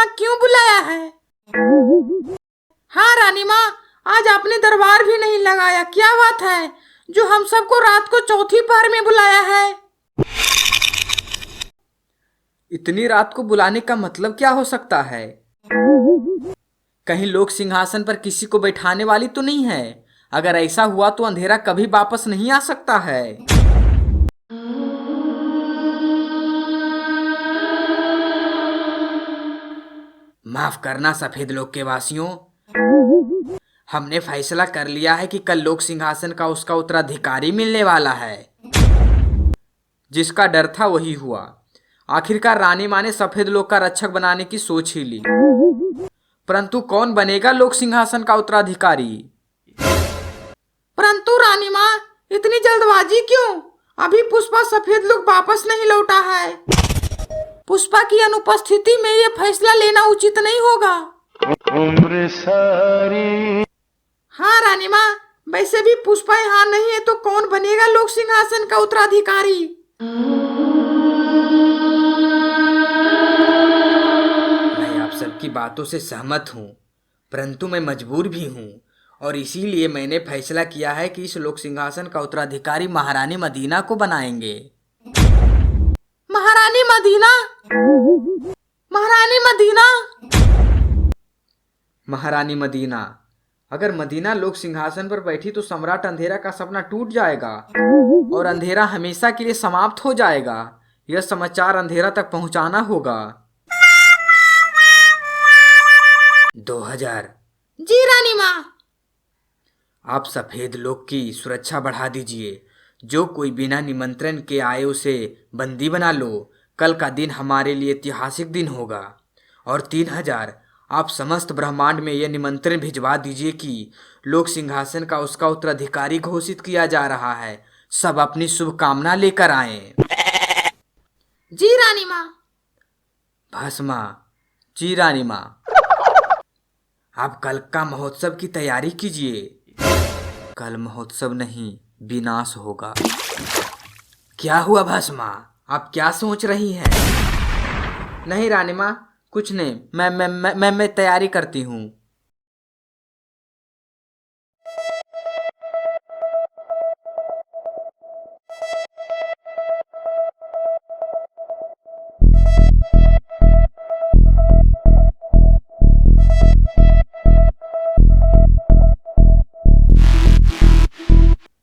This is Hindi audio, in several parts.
यहाँ क्यों बुलाया है? हाँ रानी माँ, आज आपने दरबार भी नहीं लगाया, क्या बात है जो हम सबको रात को चौथी पहर में बुलाया है? इतनी रात को बुलाने का मतलब क्या हो सकता है? कहीं लोक सिंहासन पर किसी को बैठाने वाली तो नहीं है? अगर ऐसा हुआ तो अंधेरा कभी वापस नहीं आ सकता है। माफ करना सफेद लोक के वासियों, हमने फैसला कर लिया है कि कल लोक सिंहासन का उसका उत्तराधिकारी मिलने वाला है। जिसका डर था वही हुआ। आखिरकार रानी माँ ने सफेद लोक का रक्षक बनाने की सोच ही ली। परंतु कौन बनेगा लोक सिंहासन का उत्तराधिकारी? परंतु रानी माँ, इतनी जल्दबाजी क्यों? अभी पुष्पा सफेद लोग वापस नहीं लौटा है। पुष्पा की अनुपस्थिति में ये फैसला लेना उचित नहीं होगा। उम्र सारी। हाँ रानी माँ, वैसे भी पुष्पा यहाँ नहीं है तो कौन बनेगा लोक सिंहासन का उत्तराधिकारी? मैं आप सबकी बातों से सहमत हूँ, परंतु मैं मजबूर भी हूँ और इसीलिए मैंने फैसला किया है कि इस लोक सिंहासन का उत्तराधिकारी महारानी मदीना को बनाएंगे। महारानी मदीना? महारानी मदीना? महारानी मदीना? अगर मदीना लोक सिंहासन पर बैठी तो सम्राट अंधेरा का सपना टूट जाएगा और अंधेरा हमेशा के लिए समाप्त हो जाएगा। यह समाचार अंधेरा तक पहुंचाना होगा। 2000। जी रानी माँ। आप सफेद लोक की सुरक्षा बढ़ा दीजिए। जो कोई बिना निमंत्रण के आए उसे बंदी बना लो। कल का दिन हमारे लिए ऐतिहासिक दिन होगा। और 3000, आप समस्त ब्रह्मांड में यह निमंत्रण भिजवा दीजिए कि लोक सिंहासन का उसका उत्तराधिकारी घोषित किया जा रहा है। सब अपनी शुभकामना लेकर आए। जी रानी माँ। भस्मा। जी रानी माँ। आप कल का महोत्सव की तैयारी कीजिए। कल महोत्सव नहीं, विनाश होगा। क्या हुआ भस्मा? आप क्या सोच रही हैं? नहीं रानी माँ, कुछ नहीं। मैं तैयारी करती हूँ।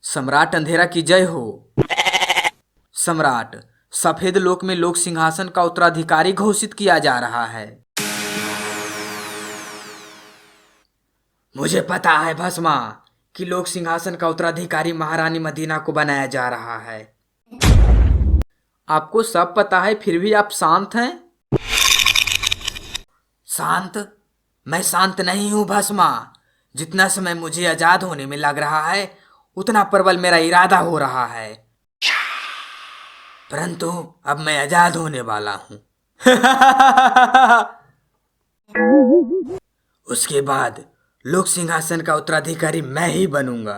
सम्राट अंधेरा की जय हो। सम्राट, सफेद लोक में लोक सिंहासन का उत्तराधिकारी घोषित किया जा रहा है। मुझे पता है भस्मा कि लोक सिंहासन का उत्तराधिकारी महारानी मदीना को बनाया जा रहा है। आपको सब पता है, फिर भी आप शांत हैं। शांत? मैं शांत नहीं हूं भस्मा। जितना समय मुझे आजाद होने में लग रहा है उतना प्रबल मेरा इरादा हो रहा है। परंतु अब मैं आजाद होने वाला हूं। उसके बाद लोक सिंहासन का उत्तराधिकारी मैं ही बनूंगा।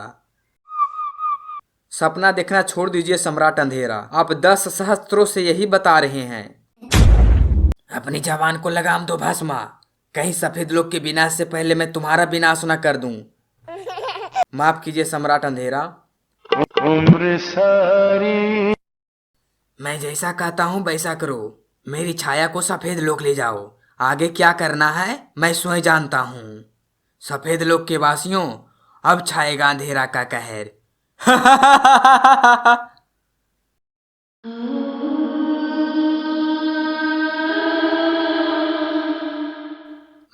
सपना देखना छोड़ दीजिए सम्राट अंधेरा। आप 10 सहस्त्रों से यही बता रहे हैं। अपनी जवान को लगाम दो भस्मा। कहीं सफेद लोक के विनाश से पहले मैं तुम्हारा विनाश न कर दूं। माफ कीजिए सम्राट अंधेरा। उम्र सारी। मैं जैसा कहता हूँ वैसा करो। मेरी छाया को सफेद लोक ले जाओ। आगे क्या करना है मैं स्वयं जानता हूँ। सफेद लोक के वासियों, अब छाएगा अंधेरा का कहर।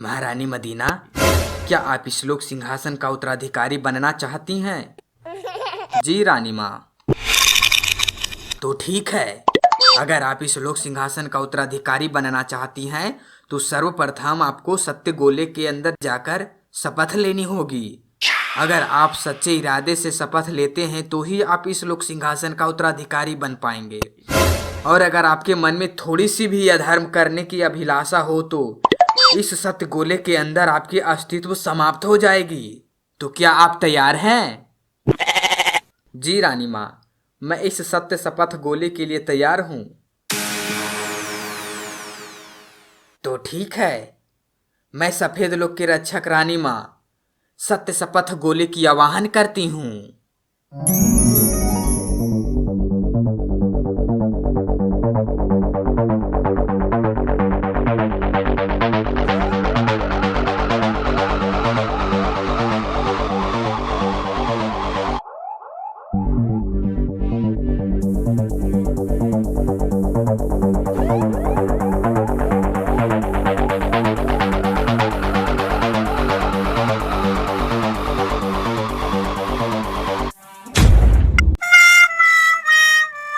महारानी मदीना, क्या आप इस लोक सिंहासन का उत्तराधिकारी बनना चाहती हैं? जी रानी माँ। तो ठीक है, अगर आप इस लोक सिंहासन का उत्तराधिकारी बनना चाहती हैं तो सर्वप्रथम आपको सत्य गोले के अंदर जाकर शपथ लेनी होगी। अगर आप सच्चे इरादे से शपथ लेते हैं तो ही आप इस लोक सिंहासन का उत्तराधिकारी बन पाएंगे। और अगर आपके मन में थोड़ी सी भी अधर्म करने की अभिलाषा हो तो इस सत्य गोले के अंदर आपकी अस्तित्व समाप्त हो जाएगी। तो क्या आप तैयार हैं? जी रानी माँ, मैं इस सत्य शपथ गोले के लिए तैयार हूँ। तो ठीक है, मैं सफेद लोग के रक्षक रानी माँ सत्य शपथ गोले की आवाहन करती हूँ।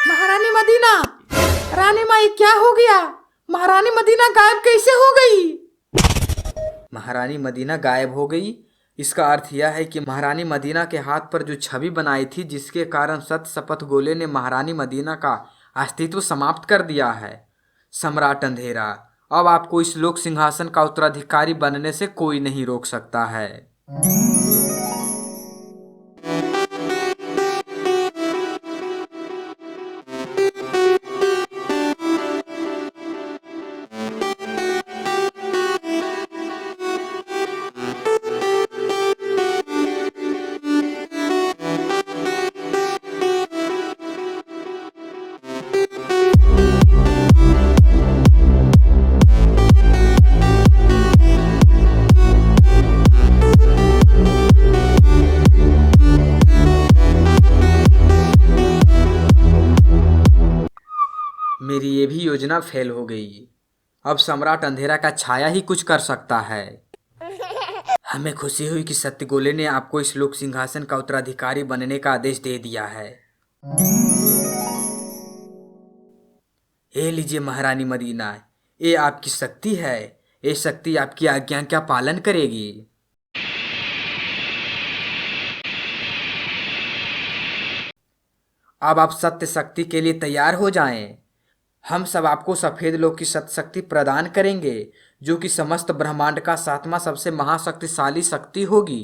महारानी मदीना, रानी माँ ये क्या हो गया? महारानी मदीना गायब कैसे हो गई? महारानी मदीना गायब हो गई? इसका अर्थ यह है कि महारानी मदीना के हाथ पर जो छवि बनाई थी, जिसके कारण सत्य शपथ गोले ने महारानी मदीना का अस्तित्व समाप्त कर दिया है। सम्राट अंधेरा, अब आपको इस लोक सिंहासन का उत्तराधिकारी बनने से कोई नहीं रोक सकता है। मेरी ये भी योजना फेल हो गई। अब सम्राट अंधेरा का छाया ही कुछ कर सकता है। हमें खुशी हुई कि सत्य गोले ने आपको इस लोक सिंहासन का उत्तराधिकारी बनने का आदेश दे दिया है। ये लीजिए महारानी मदीना, ये आपकी शक्ति है। ये शक्ति आपकी आज्ञा का पालन करेगी। अब आप सत्य शक्ति के लिए तैयार हो जाएं। हम सब आपको सफेद लोक की सत्य शक्ति प्रदान करेंगे, जो कि समस्त ब्रह्मांड का सातवां सबसे महाशक्तिशाली शक्ति होगी।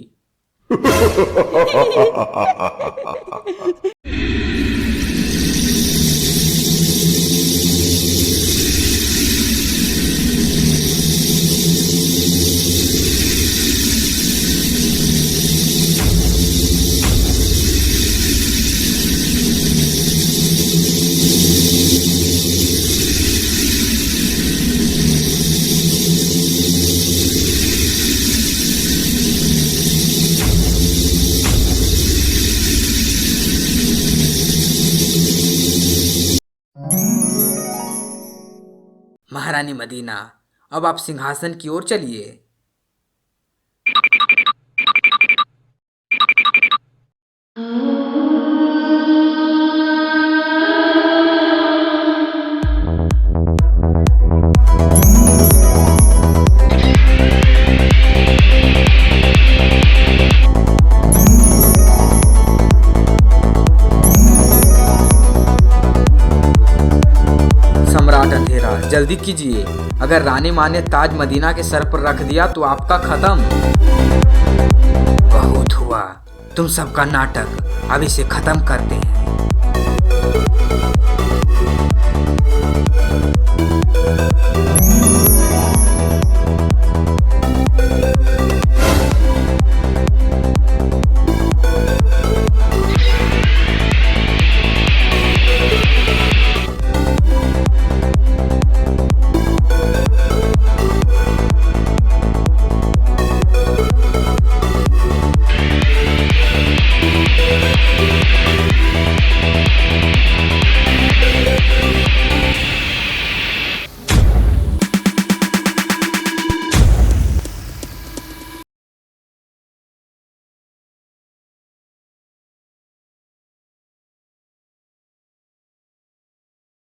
महारानी मदीना, अब आप सिंहासन की ओर चलिए। सम्राट अंधेरा, जल्दी कीजिए। अगर रानी माँ ने ताज मदीना के सर पर रख दिया तो आपका खत्म। बहुत हुआ तुम सबका नाटक, अब इसे खत्म करते हैं।